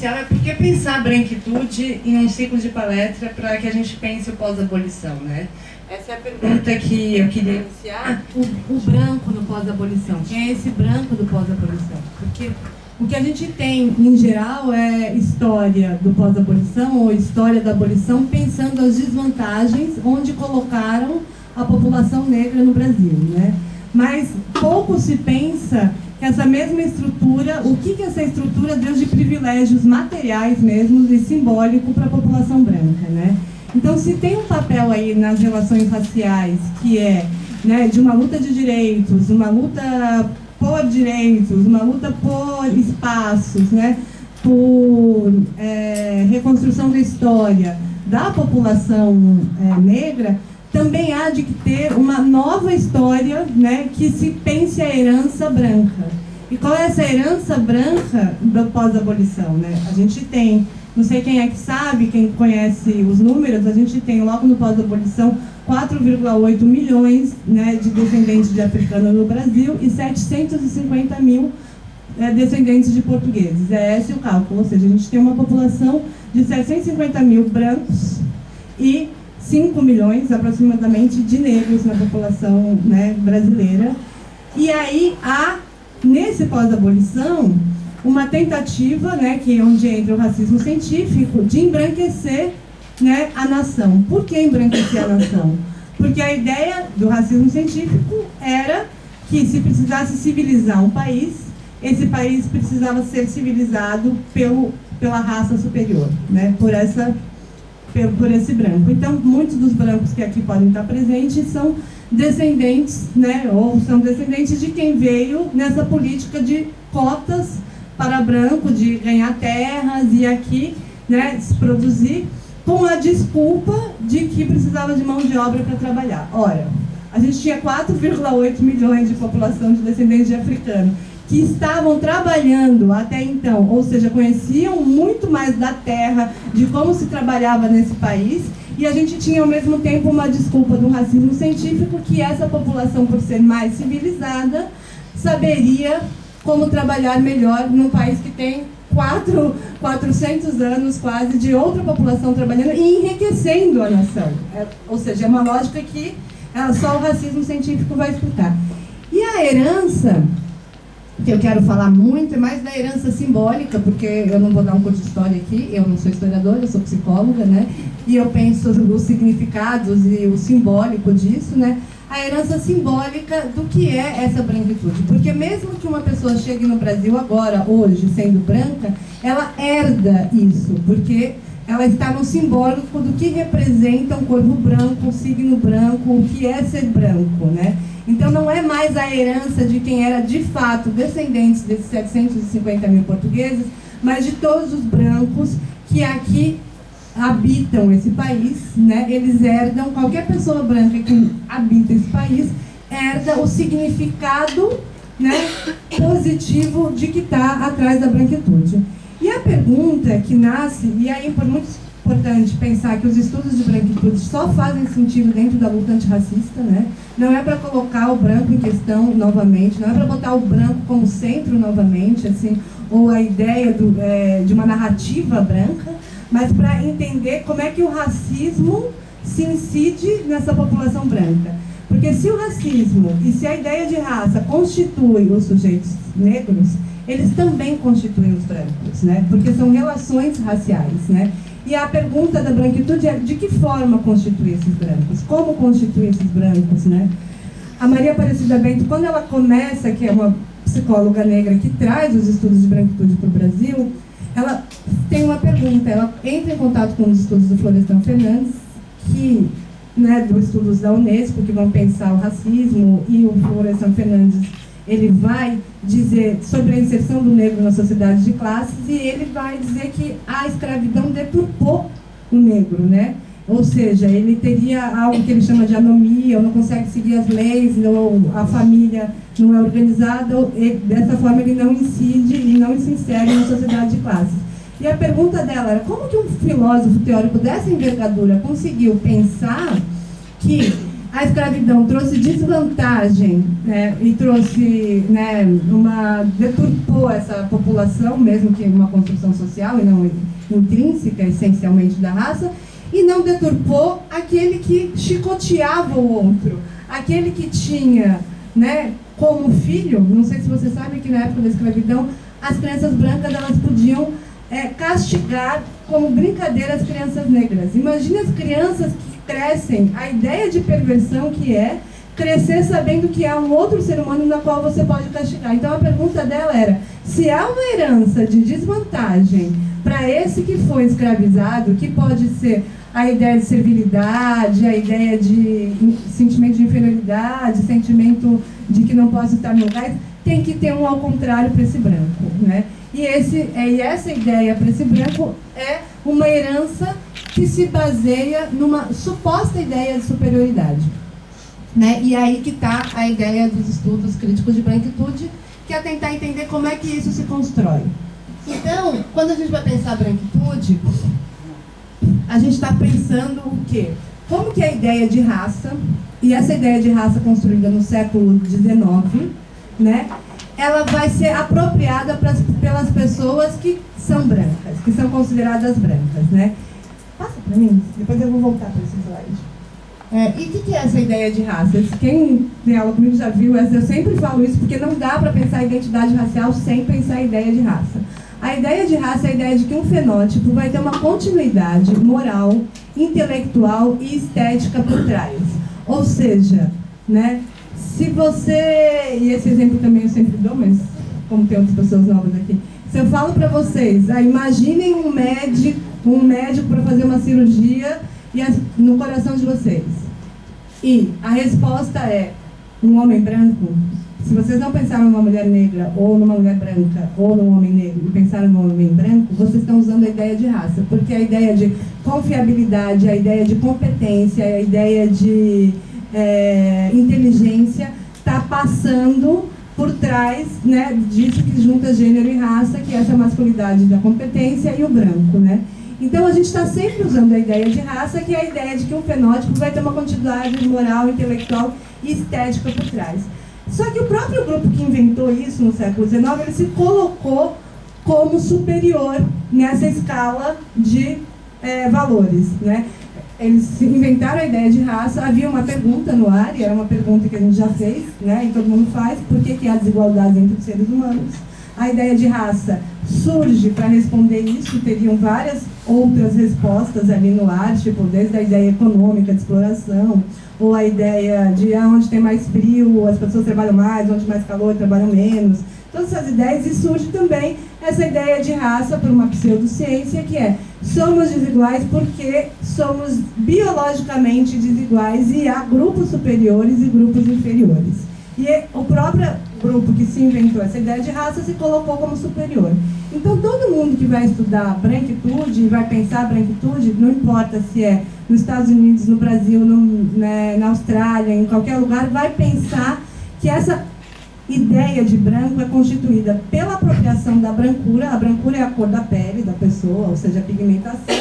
inicial é por que pensar a branquitude em um ciclo de palestra para que a gente pense o pós-abolição, né? Essa é a pergunta que eu queria iniciar. O branco no pós-abolição. Quem é esse branco do pós-abolição? Porque o que a gente tem, em geral, é história do pós-abolição ou história da abolição pensando as desvantagens onde colocaram a população negra no Brasil, né? Mas pouco se pensa que essa mesma estrutura, o que essa estrutura deu de privilégios materiais mesmo e simbólico para a população branca, né? Então, se tem um papel aí nas relações raciais que é, né, de uma luta de direitos, uma luta por direitos, uma luta por espaços, né, por reconstrução da história da população negra, também há de ter uma nova história, né, que se pense a herança branca. E qual é essa herança branca da pós-abolição, né? A gente tem, não sei quem é que sabe, quem conhece os números, a gente tem logo no pós-abolição 4,8 milhões, né, de descendentes de africanos no Brasil e 750 mil descendentes de portugueses. É esse o cálculo, ou seja, a gente tem uma população de 750 mil brancos e 5 milhões, aproximadamente, de negros na população, né, brasileira. E aí há, nesse pós-abolição, uma tentativa, né, que é onde entra o racismo científico, de embranquecer, né, a nação. Por que embranquecer a nação? Porque a ideia do racismo científico era que, se precisasse civilizar um país, esse país precisava ser civilizado pela raça superior, né, por esse branco. Então, muitos dos brancos que aqui podem estar presentes são descendentes, né, ou são descendentes de quem veio nessa política de cotas para branco, de ganhar terras e aqui, né, se produzir, com a desculpa de que precisava de mão de obra para trabalhar. Ora, a gente tinha 4,8 milhões de população de descendentes de africanos que estavam trabalhando até então, ou seja, conheciam muito mais da terra, de como se trabalhava nesse país, e a gente tinha ao mesmo tempo uma desculpa do racismo científico que essa população, por ser mais civilizada, saberia como trabalhar melhor num país que tem 400 anos quase de outra população trabalhando e enriquecendo a nação. Ou seja, é uma lógica que só o racismo científico vai explicar. E a herança, que eu quero falar muito, é mais da herança simbólica, porque eu não vou dar um curso de história aqui, eu não sou historiadora, eu sou psicóloga, né? E eu penso os significados e o simbólico disso, né? A herança simbólica do que é essa branquitude. Porque mesmo que uma pessoa chegue no Brasil agora, hoje, sendo branca, ela herda isso, porque ela está no simbólico do que representa um corpo branco, um signo branco, o que é ser branco, né? Então não é mais a herança de quem era de fato descendentes desses 750 mil portugueses, mas de todos os brancos que aqui habitam esse país, né? Eles herdam, qualquer pessoa branca que habita esse país, herda o significado, né, positivo de que está atrás da branquitude. E a pergunta que nasce, e aí é muito importante pensar que os estudos de branquitude só fazem sentido dentro da luta antirracista, né? Não é para colocar o branco em questão novamente, não é para botar o branco como centro novamente, assim, ou a ideia de uma narrativa branca, mas para entender como é que o racismo se incide nessa população branca. Porque se o racismo e se a ideia de raça constitui os sujeitos negros, eles também constituem os brancos, né? Porque são relações raciais, né? E a pergunta da branquitude é de que forma constituir esses brancos? Como constituir esses brancos, né? A Maria Aparecida Bento, quando ela começa, que é uma psicóloga negra que traz os estudos de branquitude para o Brasil, ela tem uma pergunta, ela entra em contato com os estudos do Florestan Fernandes, que, né, dos estudos da Unesco, que vão pensar o racismo, e o Florestan Fernandes, ele vai dizer sobre a inserção do negro na sociedade de classes, e ele vai dizer que a escravidão deturpou o negro, né? Ou seja, ele teria algo que ele chama de anomia, ou não consegue seguir as leis, ou a família não é organizada, ou dessa forma ele não incide e não se insere na sociedade de classes. E a pergunta dela era como que um filósofo teórico dessa envergadura conseguiu pensar que a escravidão trouxe desvantagem, né, e trouxe, né, deturpou essa população, mesmo que uma construção social e não intrínseca, essencialmente da raça, e não deturpou aquele que chicoteava o outro, aquele que tinha, né, como filho. Não sei se você sabe que na época da escravidão as crianças brancas elas podiam castigar como brincadeira as crianças negras. Imagine as crianças que crescem, a ideia de perversão que é crescer sabendo que há um outro ser humano na qual você pode castigar. Então a pergunta dela era, se há uma herança de desvantagem para esse que foi escravizado, que pode ser a ideia de servilidade, a ideia de sentimento de inferioridade, sentimento de que não posso estar no lugar, tem que ter um ao contrário para esse branco, né? E essa ideia para esse branco é uma herança que se baseia numa suposta ideia de superioridade, né? E aí que está a ideia dos estudos críticos de branquitude, que é tentar entender como é que isso se constrói. Então, quando a gente vai pensar a branquitude, a gente está pensando o quê? Como que a ideia de raça, e essa ideia de raça construída no século XIX, né, ela vai ser apropriada pelas pessoas que são brancas, que são consideradas brancas, né? Passa para mim, depois eu vou voltar para esse slide. E o que é essa ideia de raça? Quem tem aula comigo já viu, eu sempre falo isso porque não dá para pensar a identidade racial sem pensar a ideia de raça. A ideia de raça é a ideia de que um fenótipo vai ter uma continuidade moral, intelectual e estética por trás. Ou seja, né, se você, e esse exemplo também eu sempre dou, mas como tem outras pessoas novas aqui, se eu falo para vocês, imaginem um médico para fazer uma cirurgia no coração de vocês. E a resposta é um homem branco. Se vocês não pensaram numa mulher negra, ou numa mulher branca, ou num homem negro, e pensaram num homem branco, vocês estão usando a ideia de raça. Porque a ideia de confiabilidade, a ideia de competência, a ideia de inteligência está passando por trás, né, disso que junta gênero e raça, que é essa masculinidade da competência e o branco, né? Então a gente está sempre usando a ideia de raça, que é a ideia de que um fenótipo vai ter uma continuidade moral, intelectual e estética por trás. Só que o próprio grupo que inventou isso no século XIX, ele se colocou como superior nessa escala de valores, né? Eles inventaram a ideia de raça, havia uma pergunta no ar, e era uma pergunta que a gente já fez, né, e todo mundo faz, por que há desigualdade entre os seres humanos? A ideia de raça surge para responder isso, teriam várias outras respostas ali no ar, tipo, desde a ideia econômica de exploração, ou a ideia de onde tem mais frio, as pessoas trabalham mais, onde mais calor, trabalham menos. Todas essas ideias, e surge também essa ideia de raça por uma pseudociência, que é, somos desiguais porque somos biologicamente desiguais e há grupos superiores e grupos inferiores. E o próprio grupo que se inventou essa ideia de raça se colocou como superior. Então, todo mundo que vai estudar branquitude, vai pensar branquitude, não importa se é nos Estados Unidos, no Brasil, na Austrália, em qualquer lugar, vai pensar que essa ideia de branco é constituída pela apropriação da brancura. A brancura é a cor da pele da pessoa, ou seja, a pigmentação,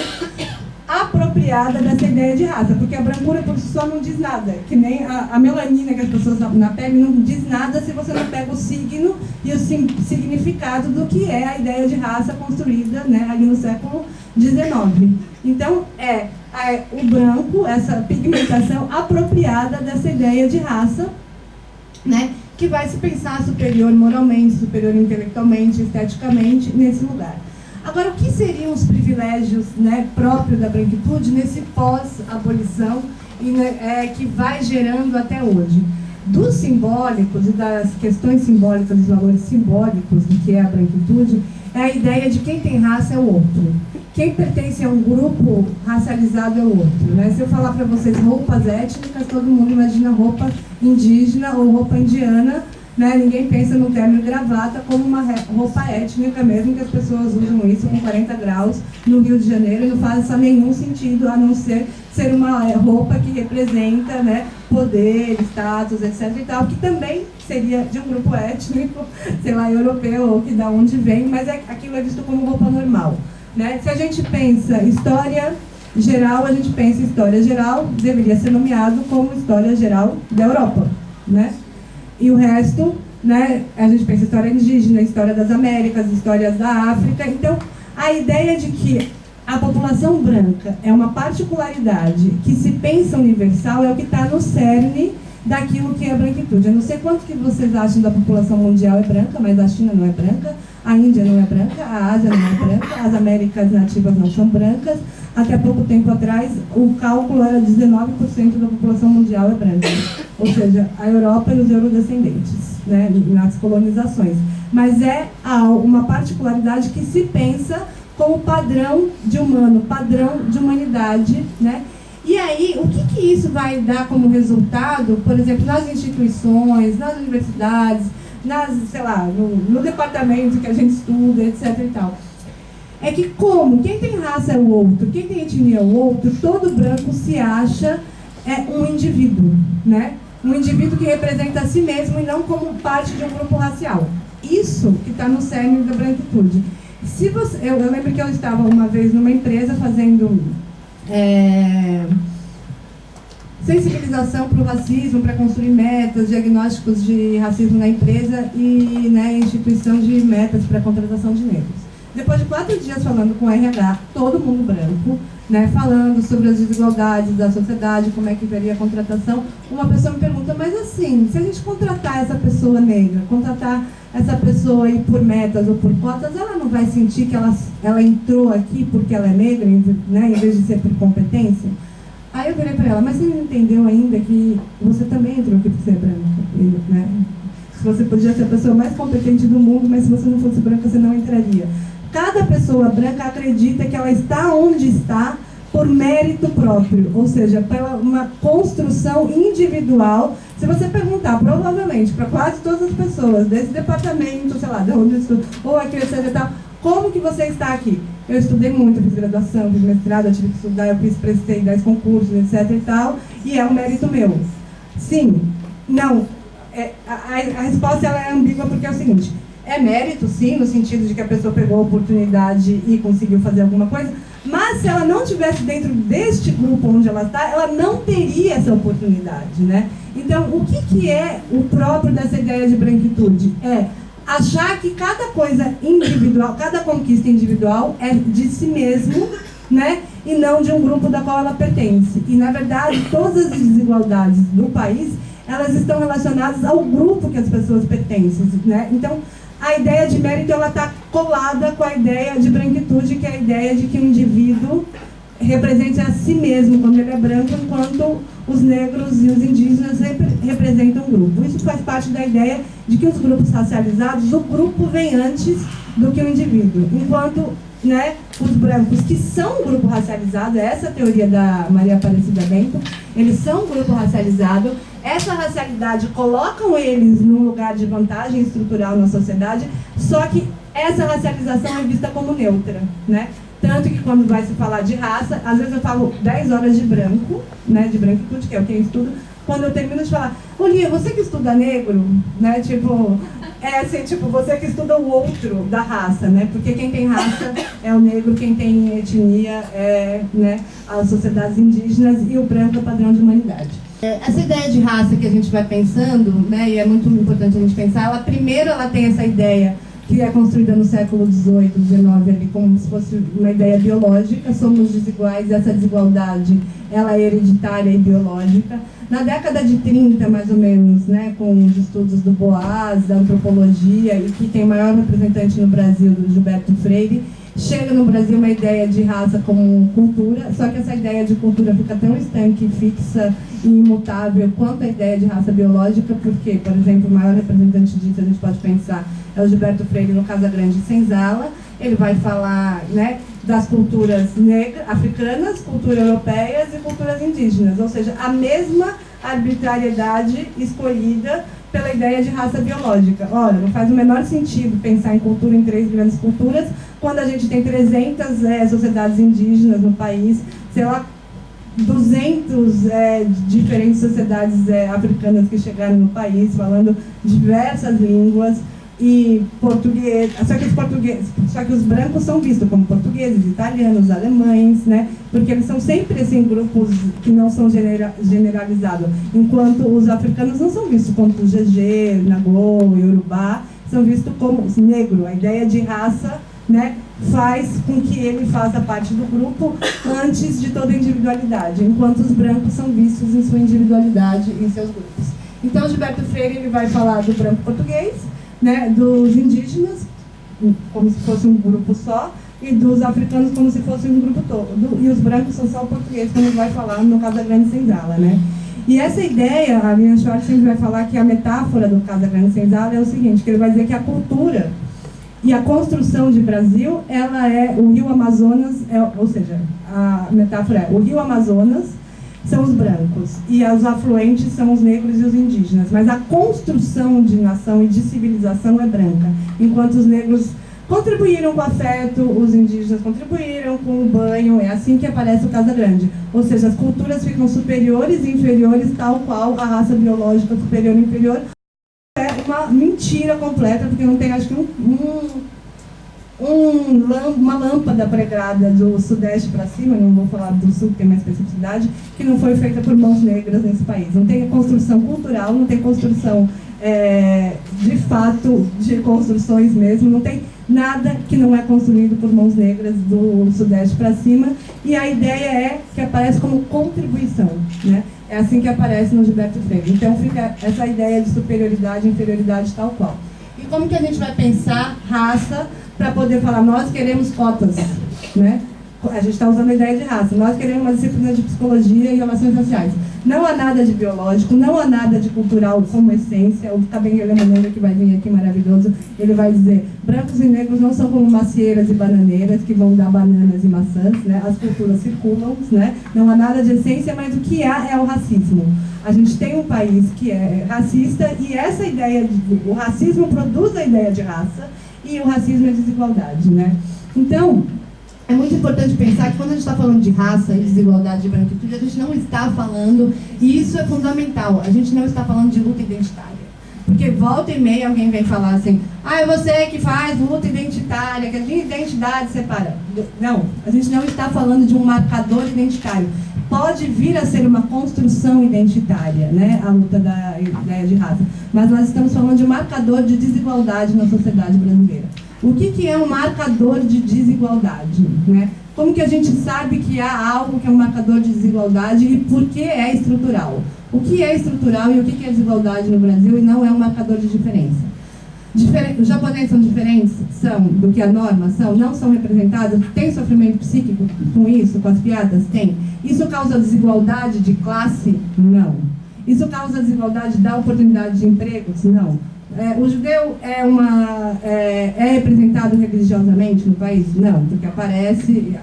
apropriada dessa ideia de raça, porque a brancura por si só não diz nada, que nem a melanina que as pessoas na pele não diz nada se você não pega o signo e o significado do que é a ideia de raça construída, né, ali no século XIX. Então, o branco, essa pigmentação apropriada dessa ideia de raça, né, que vai se pensar superior moralmente, superior intelectualmente, esteticamente, nesse lugar. Agora, o que seriam os privilégios, né, próprios da branquitude nesse pós-abolição e que vai gerando até hoje? Dos simbólicos e das questões simbólicas, dos valores simbólicos do que é a branquitude, é a ideia de quem tem raça é o outro. Quem pertence a um grupo racializado é o outro, né? Se eu falar para vocês roupas étnicas, todo mundo imagina roupa indígena ou roupa indiana, né? Ninguém pensa no terno e gravata como uma roupa étnica mesmo, que as pessoas usam isso com 40 graus no Rio de Janeiro e não faz nenhum sentido, a não ser uma roupa que representa, né, poder, status, etc. e tal, que também seria de um grupo étnico, sei lá, europeu, ou que da onde vem, mas aquilo é visto como roupa normal, né? Se a gente pensa história geral, a gente pensa em história geral, deveria ser nomeado como história geral da Europa, né? E o resto, né, a gente pensa em história indígena, história das Américas, histórias da África. Então, a ideia de que a população branca é uma particularidade que se pensa universal é o que está no cerne daquilo que é a branquitude. Eu não sei quanto que vocês acham da população mundial é branca, mas a China não é branca, a Índia não é branca, a Ásia não é branca, as Américas nativas não são brancas. Até pouco tempo atrás, o cálculo era 19% da população mundial é branca. Ou seja, a Europa e os eurodescendentes, né, nas colonizações. Mas é uma particularidade que se pensa como padrão de humano, padrão de humanidade, né? E aí, o que isso vai dar como resultado, por exemplo, nas instituições, nas universidades, sei lá, no departamento que a gente estuda, etc. e tal? É que quem tem raça é o outro, quem tem etnia é o outro, todo branco se acha um indivíduo, né? Um indivíduo que representa a si mesmo e não como parte de um grupo racial. Isso que está no cerne da branquitude. Eu lembro que eu estava uma vez numa empresa fazendo sensibilização para o racismo, para construir metas, diagnósticos de racismo na empresa e instituição de metas para a contratação de negros. Depois de 4 dias falando com o RH, todo mundo branco, né, falando sobre as desigualdades da sociedade, como é que veria a contratação, uma pessoa me pergunta, mas assim, se a gente contratar essa pessoa negra, contratar essa pessoa aí por metas ou por cotas, ela não vai sentir que ela entrou aqui porque ela é negra, né, em vez de ser por competência? Aí eu virei para ela, mas você não entendeu ainda que você também entrou aqui por ser branca, né? Você podia ser a pessoa mais competente do mundo, mas se você não fosse branca, você não entraria. Cada pessoa branca acredita que ela está onde está por mérito próprio, ou seja, pela uma construção individual. Se você perguntar, provavelmente, para quase todas as pessoas desse departamento, sei lá, de onde eu estudo, ou aqui, etc. e tal, como que você está aqui? Eu estudei muito, fiz graduação, fiz mestrado, eu tive que estudar, eu prestei 10 concursos, etc. e tal, e é um mérito meu. Sim, não. A resposta ela é ambígua porque é o seguinte: é mérito, sim, no sentido de que a pessoa pegou a oportunidade e conseguiu fazer alguma coisa, mas se ela não estivesse dentro deste grupo onde ela está, ela não teria essa oportunidade, né? Então, o que é o próprio dessa ideia de branquitude? É achar que cada coisa individual, cada conquista individual é de si mesmo, né? E não de um grupo da qual ela pertence. E, na verdade, todas as desigualdades do país, elas estão relacionadas ao grupo que as pessoas pertencem, né? Então, a ideia de mérito está colada com a ideia de branquitude, que é a ideia de que o indivíduo represente a si mesmo quando ele é branco, enquanto os negros e os indígenas representam um grupo. Isso faz parte da ideia de que os grupos racializados, o grupo vem antes do que o indivíduo, enquanto, né, os brancos, que são um grupo racializado, essa é a teoria da Maria Aparecida Bento, eles são um grupo racializado, essa racialidade colocam eles num lugar de vantagem estrutural na sociedade, só que essa racialização é vista como neutra, né? Tanto que quando vai se falar de raça, às vezes eu falo 10 horas de branco, né, de branquitude, que é o que eu estudo, quando eu termino de falar, Lia, você que estuda negro, né, tipo, você que estuda o outro da raça, né, porque quem tem raça é o negro, quem tem etnia é, né, as sociedades indígenas e o branco é o padrão de humanidade. Essa ideia de raça que a gente vai pensando, né, e é muito importante a gente pensar, primeiro ela tem essa ideia que é construída no século XVIII, XIX, ali, como se fosse uma ideia biológica, somos desiguais, essa desigualdade ela é hereditária e biológica. Na década de 30, mais ou menos, né, com os estudos do Boas, da antropologia, e que tem o maior representante no Brasil, do Gilberto Freire, chega no Brasil uma ideia de raça como cultura, só que essa ideia de cultura fica tão estanque, fixa e imutável quanto a ideia de raça biológica, porque, por exemplo, o maior representante disso, a gente pode pensar, é o Gilberto Freire no Casa Grande Senzala. Ele vai falar, né, das culturas africanas, culturas europeias e culturas indígenas, ou seja, a mesma arbitrariedade escolhida pela ideia de raça biológica. Olha, não faz o menor sentido pensar em cultura em 3 grandes culturas, quando a gente tem 300 sociedades indígenas no país, sei lá, 200 diferentes sociedades africanas que chegaram no país, falando diversas línguas, e português, só que os brancos são vistos como portugueses, italianos, alemães, né? Porque eles são sempre assim, grupos que não são generalizados, enquanto os africanos não são vistos como GG, Nagô, Yorubá, são vistos como negro. A ideia de raça, né, faz com que ele faça parte do grupo antes de toda a individualidade, enquanto os brancos são vistos em sua individualidade em seus grupos. Então, Gilberto Freire ele vai falar do branco português, né, dos indígenas, como se fosse um grupo só, e dos africanos como se fosse um grupo todo. E os brancos são só o português, como ele vai falar no Casa Grande Senzala, né? E essa ideia, a Lilian Schwartz sempre vai falar que a metáfora do Casa Grande Senzala é o seguinte, que ele vai dizer que a cultura e a construção de Brasil, ela é o Rio Amazonas, ou seja, a metáfora é o Rio Amazonas são os brancos e os afluentes são os negros e os indígenas, mas a construção de nação e de civilização é branca, enquanto os negros contribuíram com afeto, os indígenas contribuíram com o banho, é assim que aparece o Casa Grande, ou seja, as culturas ficam superiores e inferiores, tal qual a raça biológica superior e inferior. É uma mentira completa, porque não tem, acho que uma lâmpada pregada do sudeste para cima, não vou falar do sul, que tem mais especificidade, que não foi feita por mãos negras nesse país. Não tem construção cultural, não tem construção de fato, de construções mesmo, não tem nada que não é construído por mãos negras do sudeste para cima, e a ideia é que aparece como contribuição, né? É assim que aparece no Gilberto Freire. Então fica essa ideia de superioridade e inferioridade tal qual. E como que a gente vai pensar raça para poder falar, nós queremos cotas, né? A gente está usando a ideia de raça, nós queremos uma disciplina de psicologia e relações raciais. Não há nada de biológico, não há nada de cultural como essência. O Cabengele Emanuel, que vai vir aqui maravilhoso, ele vai dizer, brancos e negros não são como macieiras e bananeiras que vão dar bananas e maçãs, né? As culturas circulam, né? Não há nada de essência, mas o que há é o racismo. A gente tem um país que é racista e essa ideia, o racismo produz a ideia de raça e o racismo é desigualdade, né? Então, é muito importante pensar que quando a gente está falando de raça e desigualdade de branquitude, a gente não está falando, e isso é fundamental, a gente não está falando de luta identitária. Porque volta e meia alguém vem falar assim, é você que faz luta identitária, que a minha identidade separa. Não, a gente não está falando de um marcador identitário. Pode vir a ser uma construção identitária, né, a luta da ideia de raça, mas nós estamos falando de um marcador de desigualdade na sociedade brasileira. O que é um marcador de desigualdade, né? Como que a gente sabe que há algo que é um marcador de desigualdade e por que é estrutural? O que é estrutural e o que é desigualdade no Brasil e não é um marcador de diferença? Os japoneses são diferentes? São do que a norma? São? Não são representados? Tem sofrimento psíquico com isso, com as piadas? Tem. Isso causa desigualdade de classe? Não. Isso causa desigualdade da oportunidade de empregos? Não. O judeu é representado religiosamente no país? Não, porque aparece,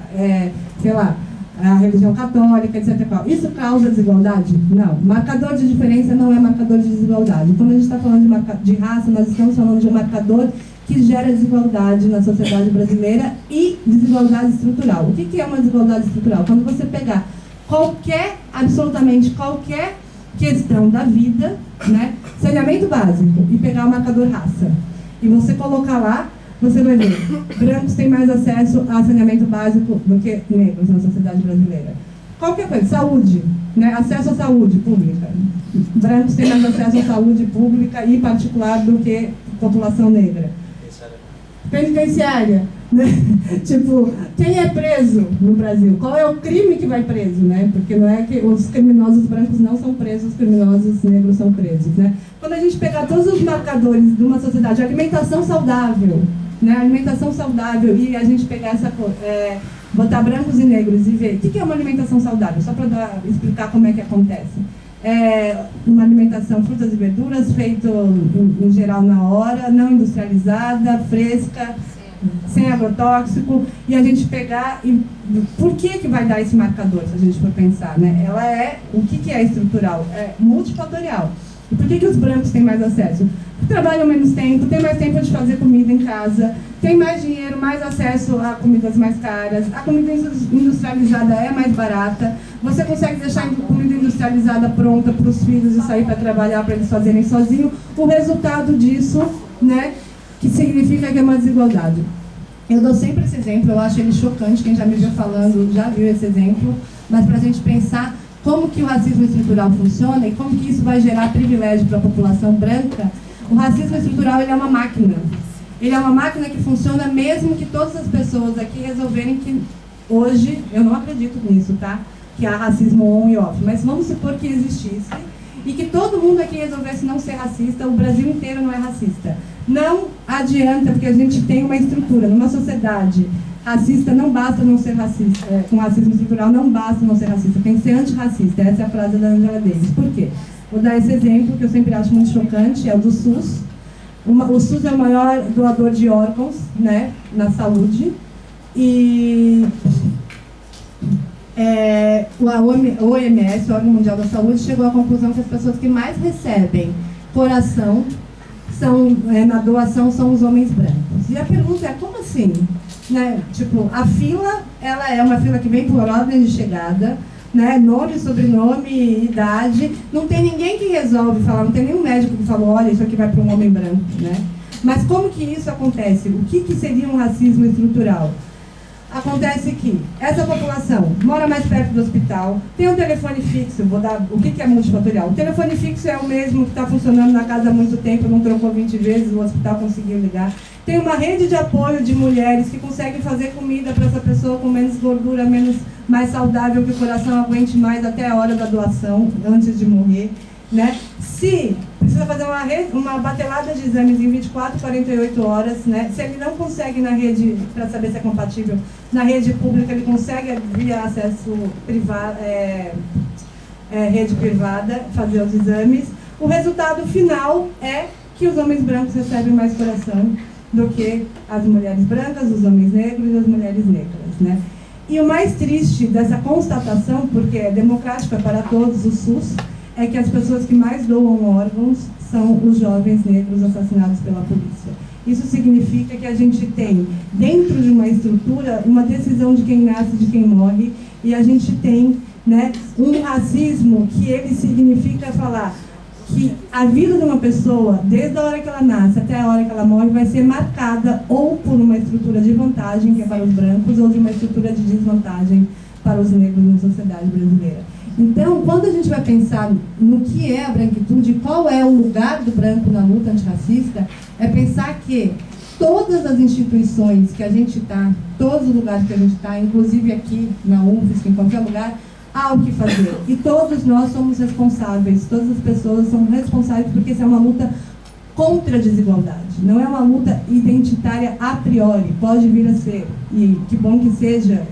sei lá, a religião católica, etc. Isso causa desigualdade? Não. Marcador de diferença não é marcador de desigualdade. Quando a gente está falando de raça, nós estamos falando de um marcador que gera desigualdade na sociedade brasileira e desigualdade estrutural. O que é uma desigualdade estrutural? Quando você pegar absolutamente qualquer questão da vida, né, saneamento básico, e pegar o marcador raça, e você colocar lá, você vai ver, brancos têm mais acesso a saneamento básico do que negros na sociedade brasileira. Qualquer coisa, saúde, né, acesso à saúde pública. Brancos têm mais acesso à saúde pública e particular do que população negra. Penitenciária. Né? Tipo, quem é preso no Brasil? Qual é o crime que vai preso, né? Porque não é que os criminosos brancos não são presos, os criminosos negros são presos, né? Quando a gente pegar todos os marcadores de uma sociedade, alimentação saudável, né? Alimentação saudável, e a gente pegar botar brancos e negros e ver o que é uma alimentação saudável, só para explicar como é que acontece. Uma alimentação, frutas e verduras, feito em geral na hora, não industrializada, fresca, sem agrotóxico, e a gente pegar por que vai dar esse marcador, se a gente for pensar, né? O que é estrutural? É multifatorial. E por que os brancos têm mais acesso? Porque trabalham menos tempo, tem mais tempo de fazer comida em casa, tem mais dinheiro, mais acesso a comidas mais caras, a comida industrializada é mais barata, você consegue deixar a comida industrializada pronta para os filhos e sair para trabalhar, para eles fazerem sozinhos. O resultado disso, né, que significa que é uma desigualdade. Eu dou sempre esse exemplo, eu acho ele chocante, quem já me viu falando já viu esse exemplo, mas para a gente pensar como que o racismo estrutural funciona e como que isso vai gerar privilégio para a população branca. O racismo estrutural, ele é uma máquina. Ele é uma máquina que funciona mesmo que todas as pessoas aqui resolverem que hoje, eu não acredito nisso, tá? Que há racismo on e off, mas vamos supor que existisse e que todo mundo aqui resolvesse não ser racista, o Brasil inteiro não é racista. Não adianta, porque a gente tem uma estrutura, numa sociedade racista, não basta não ser racista, com racismo estrutural não basta não ser racista, tem que ser antirracista, essa é a frase da Angela Davis. Por quê? Vou dar esse exemplo que eu sempre acho muito chocante, é o do SUS. O SUS é o maior doador de órgãos, né, na saúde, e a OMS, o Órgão Mundial da Saúde, chegou à conclusão que as pessoas que mais recebem coração na doação são os homens brancos. E a pergunta é, como assim? Né? Tipo, a fila, ela é uma fila que vem por ordem de chegada, né? Nome, sobrenome, idade. Não tem ninguém que resolve falar, não tem nenhum médico que falou, olha, isso aqui vai para um homem branco, né? Mas como que isso acontece? O que seria um racismo estrutural? Acontece que essa população mora mais perto do hospital, tem um telefone fixo, vou dar o que é multifatorial. O telefone fixo é o mesmo que está funcionando na casa há muito tempo, não trocou 20 vezes, o hospital conseguiu ligar. Tem uma rede de apoio de mulheres que conseguem fazer comida para essa pessoa com menos gordura, mais saudável, que o coração aguente mais até a hora da doação, antes de morrer. Né? Se precisa fazer uma batelada de exames em 24, 48 horas, né? Se ele não consegue na rede, para saber se é compatível, na rede pública, ele consegue via acesso privado, rede privada, fazer os exames. O resultado final é que os homens brancos recebem mais coração do que as mulheres brancas, os homens negros e as mulheres negras, né? E o mais triste dessa constatação, porque é democrático, é para todos, o SUS, é que as pessoas que mais doam órgãos são os jovens negros assassinados pela polícia. Isso significa que a gente tem, dentro de uma estrutura, uma decisão de quem nasce e de quem morre, e a gente tem, né, um racismo que ele significa falar que a vida de uma pessoa, desde a hora que ela nasce até a hora que ela morre, vai ser marcada ou por uma estrutura de vantagem, que é para os brancos, ou de uma estrutura de desvantagem para os negros na sociedade brasileira. Então, quando a gente vai pensar no que é a branquitude, qual é o lugar do branco na luta antirracista, é pensar que todas as instituições que a gente está, todos os lugares que a gente está, inclusive aqui na UFSC, em qualquer lugar, há o que fazer. E todos nós somos responsáveis, todas as pessoas são responsáveis, porque isso é uma luta contra a desigualdade. Não é uma luta identitária a priori, pode vir a ser. E que bom que seja,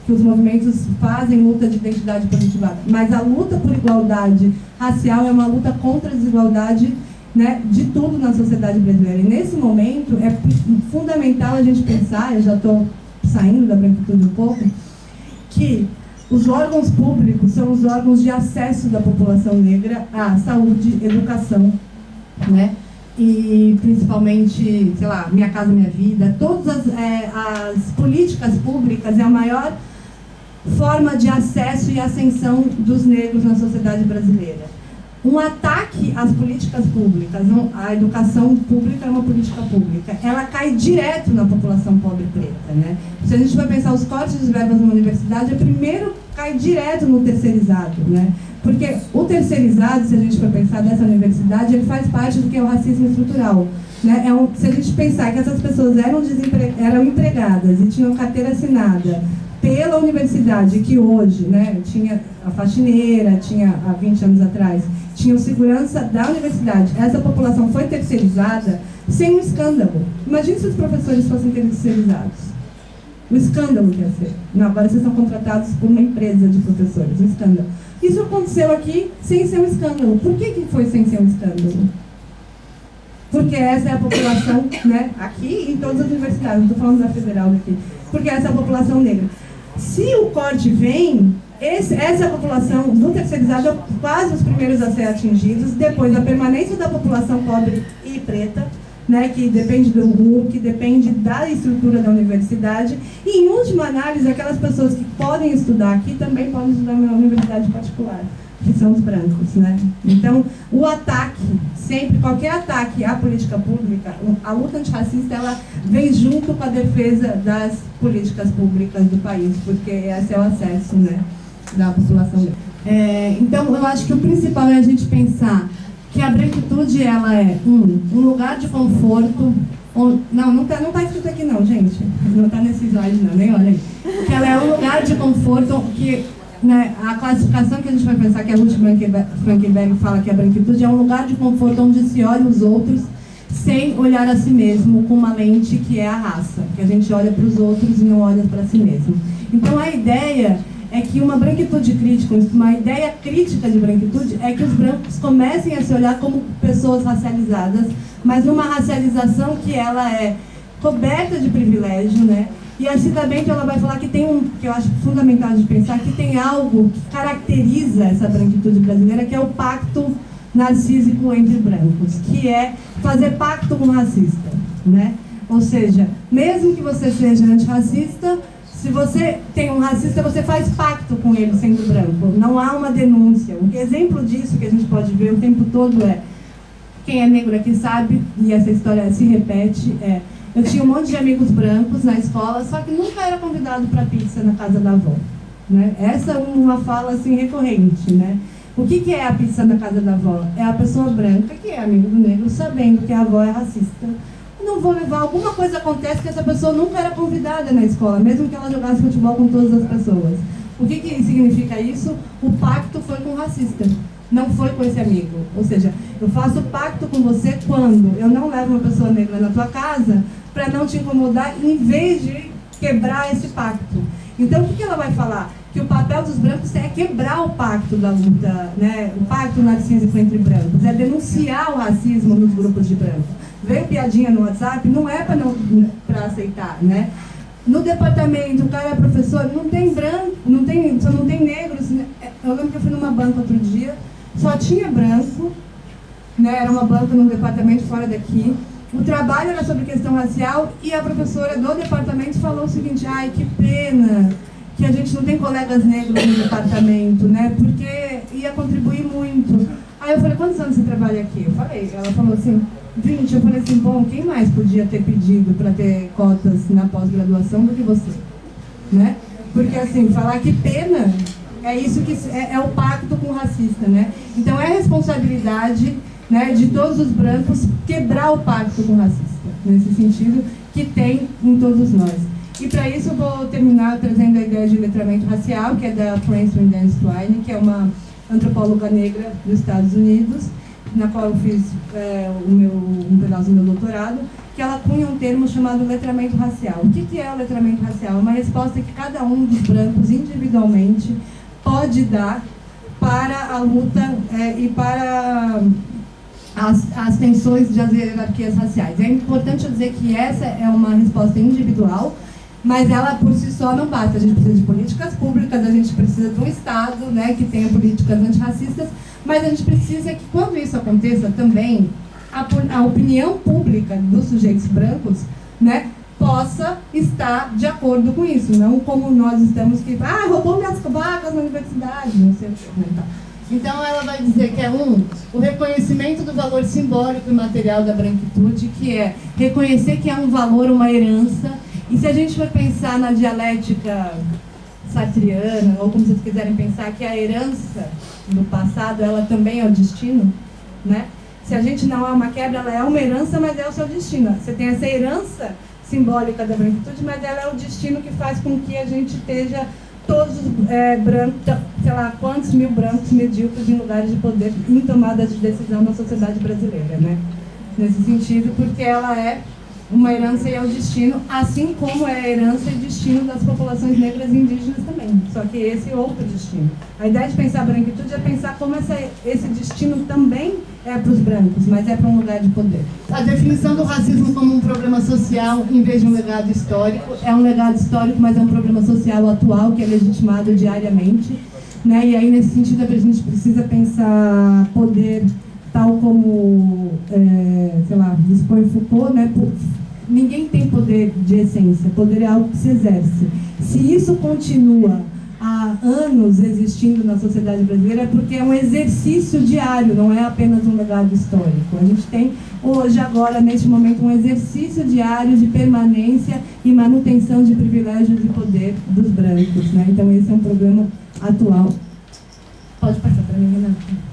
que os movimentos fazem luta de identidade positivada. Mas a luta por igualdade racial é uma luta contra a desigualdade, né, de tudo na sociedade brasileira. E nesse momento é fundamental a gente pensar, eu já estou saindo da branquitude um pouco, que os órgãos públicos são os órgãos de acesso da população negra à saúde, educação, né? E principalmente, sei lá, Minha Casa Minha Vida, todas as políticas públicas é a maior forma de acesso e ascensão dos negros na sociedade brasileira. Um ataque às políticas públicas, a educação pública é uma política pública, ela cai direto na população pobre e preta, né? Se a gente vai pensar os cortes de verbas na universidade, primeiro cai direto no terceirizado, né? Porque o terceirizado, se a gente for pensar dessa universidade, ele faz parte do que é o racismo estrutural, né? Se a gente pensar que essas pessoas eram empregadas e tinham carteira assinada pela universidade, que hoje, né, tinha a faxineira, tinha há 20 anos atrás, tinha o segurança da universidade, essa população foi terceirizada sem um escândalo. Imagine se os professores fossem terceirizados. O escândalo que ia ser. Não, agora vocês são contratados por uma empresa de professores, um escândalo. Isso aconteceu aqui sem ser um escândalo. Por que foi sem ser um escândalo? Porque essa é a população, né, aqui e em todas as universidades, não estou falando da federal daqui, porque essa é a população negra. Se o corte vem, essa é a população do terceirizado, quase os primeiros a ser atingidos, depois a permanência da população pobre e preta, né, que depende do RU, que depende da estrutura da universidade, e em última análise, aquelas pessoas que podem estudar aqui também podem estudar na universidade particular. que são os brancos, né? Então, o ataque, sempre, qualquer ataque à política pública, a luta antirracista, ela vem junto com a defesa das políticas públicas do país, porque esse é o acesso, né, da população. Então, eu acho que o principal é a gente pensar que a branquitude, ela é um lugar de conforto. Não tá escrito aqui não, gente. Não tá nesse slide não, nem olha aí. Que ela é um lugar de conforto que, né, a classificação que a gente vai pensar, que a Ruth Frankenberg fala que a branquitude é um lugar de conforto onde se olha os outros sem olhar a si mesmo com uma lente que é a raça, que a gente olha para os outros e não olha para si mesmo. Então a ideia é que uma branquitude crítica, uma ideia crítica de branquitude é que os brancos comecem a se olhar como pessoas racializadas, mas numa racialização que ela é coberta de privilégio, né? E a Cida Bento, ela vai falar que tem que eu acho fundamental de pensar, que tem algo que caracteriza essa branquitude brasileira, que é o pacto narcísico entre brancos, que é fazer pacto com o racista, né? Ou seja, mesmo que você seja antirracista, se você tem um racista, você faz pacto com ele sendo branco. Não há uma denúncia. Um exemplo disso que a gente pode ver o tempo todo é, quem é negro aqui sabe, e essa história se repete, eu tinha um monte de amigos brancos na escola, só que nunca era convidado para pizza na casa da avó, né? Essa é uma fala assim recorrente, né? O que é a pizza na casa da avó? É a pessoa branca, que é amigo do negro, sabendo que a avó é racista. Não vou levar, alguma coisa acontece que essa pessoa nunca era convidada na escola, mesmo que ela jogasse futebol com todas as pessoas. O que significa isso? O pacto foi com o racista, não foi com esse amigo. Ou seja, eu faço pacto com você quando eu não levo uma pessoa negra na tua casa para não te incomodar, em vez de quebrar esse pacto. Então, o que ela vai falar? Que o papel dos brancos é quebrar o pacto da luta, né? O pacto narcísico entre brancos, é denunciar o racismo nos grupos de brancos. Veio piadinha no WhatsApp, não é para aceitar, né? No departamento, o cara é professor, não tem branco, só não tem negros. Eu lembro que eu fui numa banca outro dia, só tinha branco, né? Era uma banca num departamento fora daqui. O trabalho era sobre questão racial e a professora do departamento falou o seguinte: ai, que pena que a gente não tem colegas negros no departamento, né? Porque ia contribuir muito. Aí eu falei, quantos anos você trabalha aqui? Eu falei, ela falou assim, 20. Eu falei assim, bom, quem mais podia ter pedido para ter cotas na pós-graduação do que você? Né? Porque assim, falar que pena, é isso que é o pacto com o racista, né? Então é responsabilidade, né, de todos os brancos quebrar o pacto com o racista, nesse sentido que tem em todos nós. E para isso eu vou terminar trazendo a ideia de letramento racial, que é da Frances Dance Twine, que é uma antropóloga negra dos Estados Unidos, na qual eu fiz um pedaço do meu doutorado, que ela cunha um termo chamado letramento racial. O que é o letramento racial? É uma resposta que cada um dos brancos individualmente pode dar para a luta e para as tensões das hierarquias raciais. É importante dizer que essa é uma resposta individual, mas ela por si só não basta. A gente precisa de políticas públicas, a gente precisa de um Estado, né, que tenha políticas antirracistas, mas a gente precisa que, quando isso aconteça também, a opinião pública dos sujeitos brancos, né, possa estar de acordo com isso, não como nós estamos que, roubou minhas vacas na universidade, não sei o que, né, tá. Então ela vai dizer que é o reconhecimento do valor simbólico e material da branquitude, que é reconhecer que é um valor, uma herança. E se a gente for pensar na dialética sartriana, ou como vocês quiserem pensar, que a herança do passado, ela também é o destino, né? Se a gente não há uma quebra, ela é uma herança, mas é o seu destino. Você tem essa herança simbólica da branquitude, mas ela é o destino que faz com que a gente esteja todos brancos, sei lá, quantos mil brancos medíocres em lugares de poder, em tomadas de decisão na sociedade brasileira, né? Nesse sentido, porque ela é uma herança e é o destino, assim como é a herança e destino das populações negras e indígenas também. Só que esse é outro destino. A ideia de pensar a branquitude é pensar como esse destino também é para os brancos, mas é para um lugar de poder. A definição do racismo como um problema social, em vez de um legado histórico, é um legado histórico, mas é um problema social atual, que é legitimado diariamente, né? E aí, nesse sentido, a gente precisa pensar poder, tal como, sei lá, expõe Foucault, né? Ninguém tem poder de essência, poder é algo que se exerce. Se isso continua há anos existindo na sociedade brasileira, é porque é um exercício diário, não é apenas um legado histórico. A gente tem hoje, agora, neste momento, um exercício diário de permanência e manutenção de privilégios e poder dos brancos, né? Então esse é um problema atual. Pode passar para mim, Renata.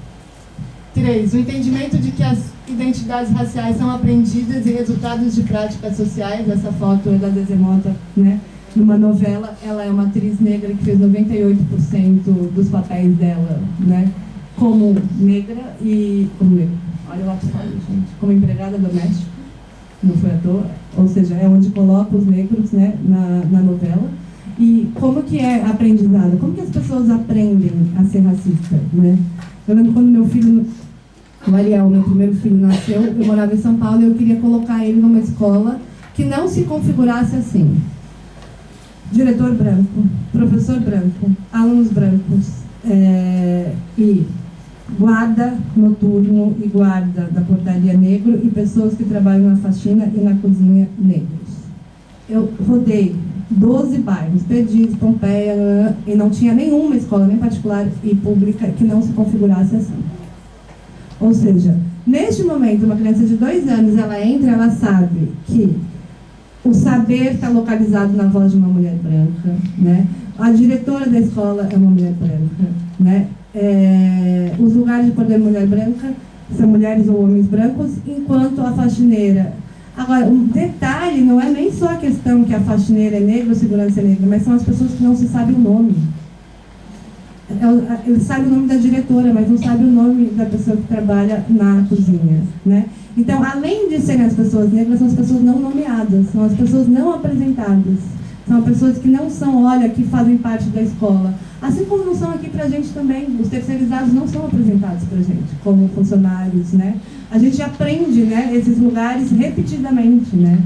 3. O entendimento de que as identidades raciais são aprendidas e resultados de práticas sociais. Essa foto é da Desemota, né? Numa novela, ela é uma atriz negra que fez 98% dos papéis dela, né? Como negra e... olha o ato falho, gente. Como empregada doméstica, não foi à toa. Ou seja, é onde coloca os negros, né? Na novela. E como que é aprendizado? Como que as pessoas aprendem a ser racista, né? Eu lembro quando meu filho... O Ariel, meu primeiro filho, nasceu, eu morava em São Paulo e eu queria colocar ele numa escola que não se configurasse assim. Diretor branco, professor branco, alunos brancos, e guarda noturno e guarda da portaria negro e pessoas que trabalham na faxina e na cozinha negros. Eu rodei 12 bairros, Perdizes, Pompeia, e não tinha nenhuma escola, nem particular e pública, que não se configurasse assim. Ou seja, neste momento, uma criança de 2 anos, ela entra, ela sabe que o saber está localizado na voz de uma mulher branca, né? A diretora da escola é uma mulher branca, né? Os lugares de poder mulher branca são mulheres ou homens brancos, enquanto a faxineira... Agora, um detalhe, não é nem só a questão que a faxineira é negra ou segurança é negra, mas são as pessoas que não se sabem o nome. Ele sabe o nome da diretora, mas não sabe o nome da pessoa que trabalha na cozinha, né? Então, além de serem as pessoas negras, são as pessoas não nomeadas, são as pessoas não apresentadas, são pessoas que não são, olha, que fazem parte da escola. Assim como não são aqui pra gente também, os terceirizados não são apresentados pra gente, como funcionários, né? A gente aprende, né, esses lugares repetidamente, né?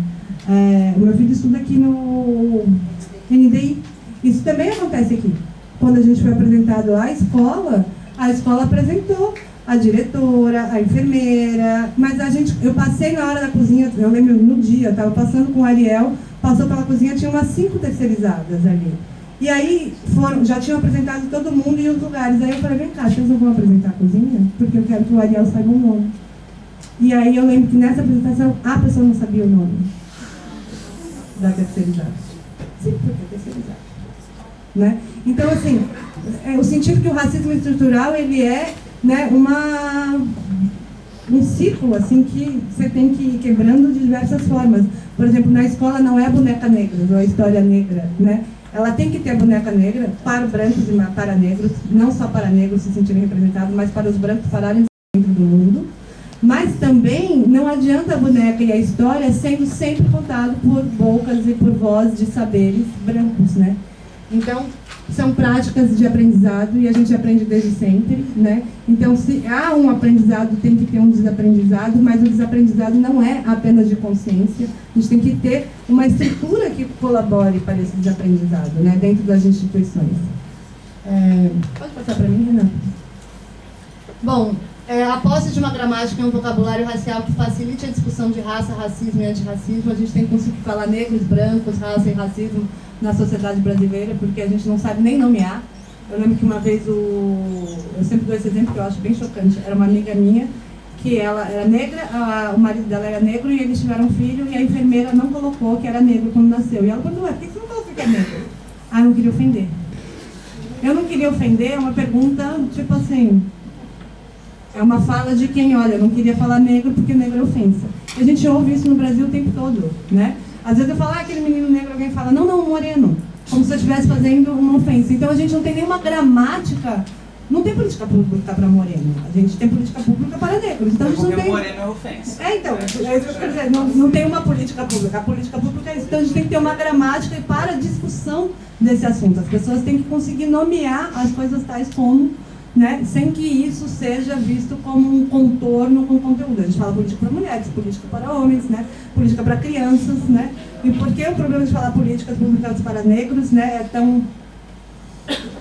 O meu filho estuda aqui no NDI, isso também acontece aqui. Quando a gente foi apresentado à escola, a escola apresentou a diretora, a enfermeira, mas eu passei na hora da cozinha, eu lembro no dia, eu estava passando com o Ariel, passou pela cozinha, tinha umas 5 terceirizadas ali. E aí já tinham apresentado todo mundo e os lugares. Aí eu falei, vem cá, vocês não vão apresentar a cozinha? Porque eu quero que o Ariel saiba o nome. E aí eu lembro que nessa apresentação a pessoa não sabia o nome da terceirizada. Sim, porque é terceirizada. Né? Então, assim, eu senti que o racismo estrutural, ele é, né, um ciclo assim, que você tem que ir quebrando de diversas formas. Por exemplo, na escola não é a boneca negra, ou a história negra, né? Ela tem que ter a boneca negra para brancos e para negros, não só para negros se sentirem representados, mas para os brancos pararem dentro do mundo. Mas também não adianta a boneca e a história sendo sempre contado por bocas e por voz de saberes brancos, né? Então, são práticas de aprendizado e a gente aprende desde sempre, né? Então, se há um aprendizado, tem que ter um desaprendizado, mas o desaprendizado não é apenas de consciência. A gente tem que ter uma estrutura que colabore para esse desaprendizado, né? Dentro das instituições. Pode passar para mim, Renan? Bom, a posse de uma gramática e um vocabulário racial que facilite a discussão de raça, racismo e antirracismo, a gente tem que conseguir falar negros, brancos, raça e racismo na sociedade brasileira, porque a gente não sabe nem nomear. Eu lembro que uma vez, eu sempre dou esse exemplo que eu acho bem chocante, era uma amiga minha, que ela era negra, o marido dela era negro e eles tiveram um filho e a enfermeira não colocou que era negro quando nasceu. E ela perguntou, por que você não colocou que é negro? Eu não queria ofender. Eu não queria ofender, é uma pergunta, tipo assim, é uma fala de quem, olha, eu não queria falar negro porque negro é ofensa. E a gente ouve isso no Brasil o tempo todo, né? Às vezes eu falo, aquele menino negro, alguém fala, não, moreno. Como se eu estivesse fazendo uma ofensa. Então a gente não tem nenhuma gramática, não tem política pública para moreno. A gente tem política pública para negros. Então a gente não tem... moreno é ofensa. Então, é isso que eu quero dizer, não tem uma política pública. A política pública é isso. Então a gente tem que ter uma gramática para a discussão desse assunto. As pessoas têm que conseguir nomear as coisas tais como, né, sem que isso seja visto como um contorno com conteúdo. A gente fala política para mulheres, política para homens, né, política para crianças, né, e por que o problema de falar políticas públicas para negros, né, é tão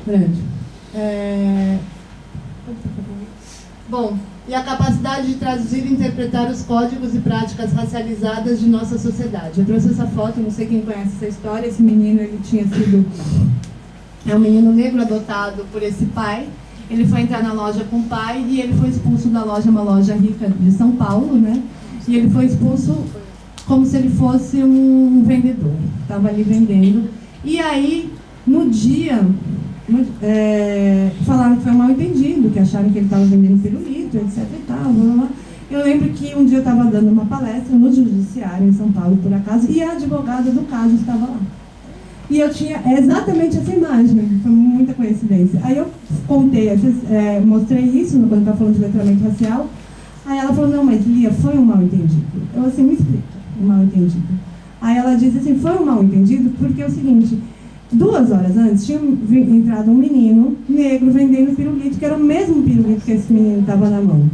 grande? Bom, e a capacidade de traduzir e interpretar os códigos e práticas racializadas de nossa sociedade. Eu trouxe essa foto, não sei quem conhece essa história, esse menino, ele tinha sido É um menino negro adotado por esse pai. Ele foi entrar na loja com o pai e ele foi expulso da loja, uma loja rica de São Paulo, né? E ele foi expulso como se ele fosse um vendedor. Estava ali vendendo. E aí, no dia, falaram que foi um mal entendido, que acharam que ele estava vendendo pirulito, etc e tal, blá, blá, blá. Eu lembro que um dia eu estava dando uma palestra no judiciário em São Paulo, por acaso, e a advogada do caso estava lá. E eu tinha exatamente essa imagem, foi muita coincidência. Aí eu contei, mostrei isso quando eu estava falando de letramento racial. Aí ela falou, não, mas Lia, foi um mal entendido. Eu assim, me explica, um mal entendido. Aí ela disse assim, foi um mal entendido porque é o seguinte, 2 horas antes tinha entrado um menino negro vendendo pirulito, que era o mesmo pirulito que esse menino estava na mão.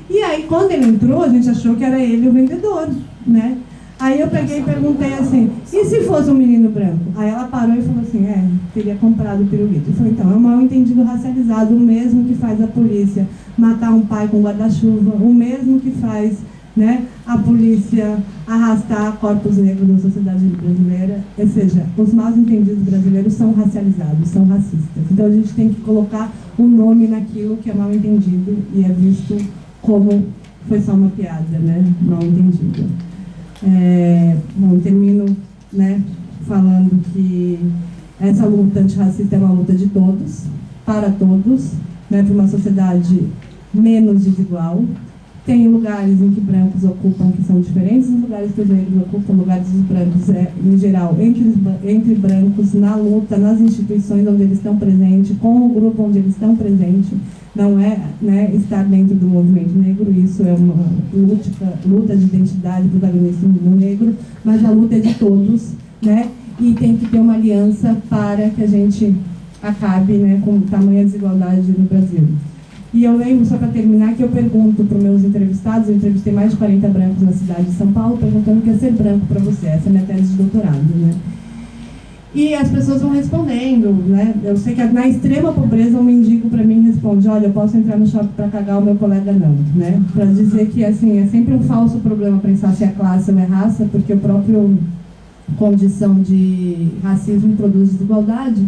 E aí, quando ele entrou, a gente achou que era ele o vendedor, né? Aí eu peguei e perguntei assim, e se fosse um menino branco? Aí ela parou e falou assim, teria comprado o pirulito. Eu falei, então, é um mal entendido racializado, o mesmo que faz a polícia matar um pai com guarda-chuva, o mesmo que faz, né, a polícia arrastar corpos negros da sociedade brasileira. Ou seja, os mal entendidos brasileiros são racializados, são racistas. Então a gente tem que colocar um nome naquilo que é mal entendido e é visto como foi só uma piada, né, mal entendido. Bom, termino, né, falando que essa luta antirracista é uma luta de todos, para todos, né, para uma sociedade menos desigual. Tem lugares em que brancos ocupam que são diferentes dos lugares que os negros ocupam, lugares dos brancos, em geral, entre brancos, na luta, nas instituições onde eles estão presentes, com o grupo onde eles estão presentes. Não é, né, estar dentro do movimento negro, isso é uma luta de identidade, protagonismo negro, mas a luta é de todos, né, e tem que ter uma aliança para que a gente acabe, né, com tamanha desigualdade no Brasil. E eu lembro, só para terminar, que eu pergunto para os meus entrevistados, eu entrevistei mais de 40 brancos na cidade de São Paulo, perguntando o que é ser branco para você, essa é a minha tese de doutorado, né? E as pessoas vão respondendo, né? Eu sei que na extrema pobreza um mendigo para mim responde, olha, eu posso entrar no shopping para cagar, o meu colega não, né? Para dizer que, assim, é sempre um falso problema pensar se é classe ou é raça, porque o próprio condição de racismo produz desigualdade.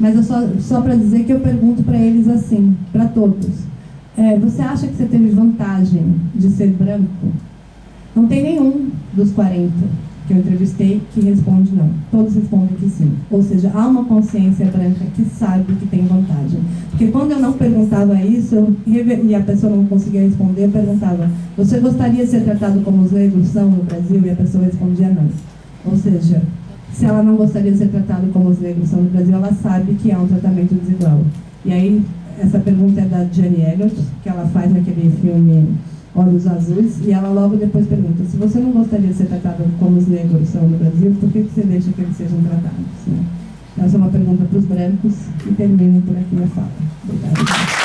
Mas é só para dizer que eu pergunto para eles assim, para todos, você acha que você teve vantagem de ser branco? Não tem nenhum dos 40 que eu entrevistei que responde não. Todos respondem que sim. Ou seja, há uma consciência branca que sabe que tem vantagem. Porque quando eu não perguntava isso, e a pessoa não conseguia responder, eu perguntava, você gostaria de ser tratado como os negros são no Brasil? E a pessoa respondia não. Ou seja, se ela não gostaria de ser tratada como os negros são no Brasil, ela sabe que há um tratamento desigual. E aí, essa pergunta é da Jane Elliott, que ela faz naquele filme Olhos Azuis, e ela logo depois pergunta, se você não gostaria de ser tratada como os negros são no Brasil, por que você deixa que eles sejam tratados? Né? Essa é uma pergunta para os brancos, e termino por aqui minha fala. Obrigada.